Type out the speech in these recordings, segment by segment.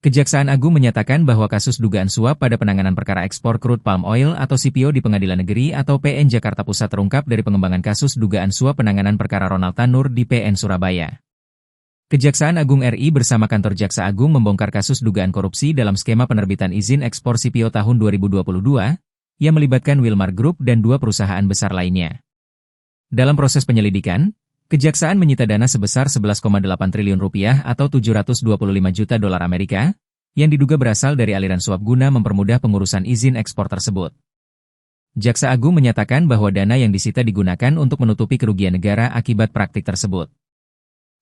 Kejaksaan Agung menyatakan bahwa kasus dugaan suap pada penanganan perkara ekspor crude palm oil atau CPO di Pengadilan Negeri atau PN Jakarta Pusat terungkap dari pengembangan kasus dugaan suap penanganan perkara Ronald Tanur di PN Surabaya. Kejaksaan Agung RI bersama Kantor Jaksa Agung membongkar kasus dugaan korupsi dalam skema penerbitan izin ekspor CPO tahun 2022 yang melibatkan Wilmar Group dan dua perusahaan besar lainnya. Dalam proses penyelidikan, Kejaksaan menyita dana sebesar 11,8 triliun rupiah atau 725 juta dolar Amerika, yang diduga berasal dari aliran suap guna mempermudah pengurusan izin ekspor tersebut. Jaksa Agung menyatakan bahwa dana yang disita digunakan untuk menutupi kerugian negara akibat praktik tersebut.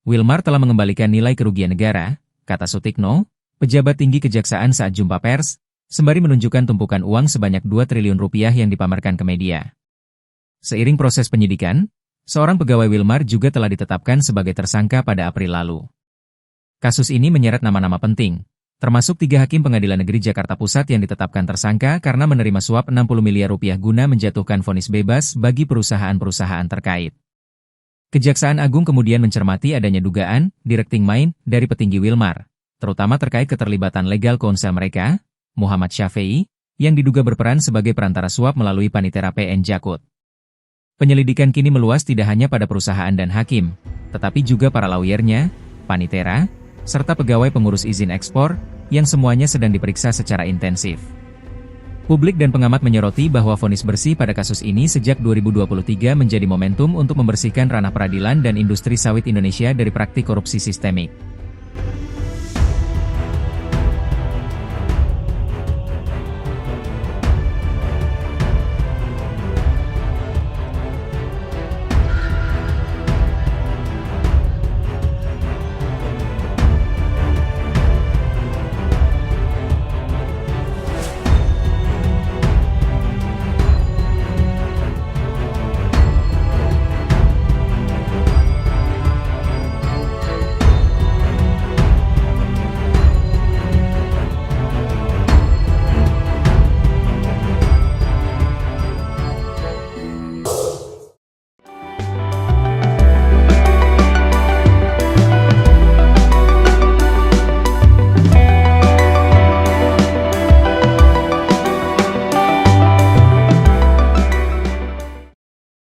Wilmar telah mengembalikan nilai kerugian negara, kata Sutikno, pejabat tinggi Kejaksaan saat jumpa pers, sembari menunjukkan tumpukan uang sebanyak 2 triliun rupiah yang dipamerkan ke media. Seiring proses penyidikan, seorang pegawai Wilmar juga telah ditetapkan sebagai tersangka pada April lalu. Kasus ini menyeret nama-nama penting, termasuk 3 hakim Pengadilan Negeri Jakarta Pusat yang ditetapkan tersangka karena menerima suap 60 miliar rupiah guna menjatuhkan vonis bebas bagi perusahaan-perusahaan terkait. Kejaksaan Agung kemudian mencermati adanya dugaan directing mind dari petinggi Wilmar, terutama terkait keterlibatan legal counsel mereka, Muhammad Syafei, yang diduga berperan sebagai perantara suap melalui panitera PN Jakut. Penyelidikan kini meluas tidak hanya pada perusahaan dan hakim, tetapi juga para lawyernya, panitera, serta pegawai pengurus izin ekspor, yang semuanya sedang diperiksa secara intensif. Publik dan pengamat menyoroti bahwa vonis bersih pada kasus ini sejak 2023 menjadi momentum untuk membersihkan ranah peradilan dan industri sawit Indonesia dari praktik korupsi sistemik.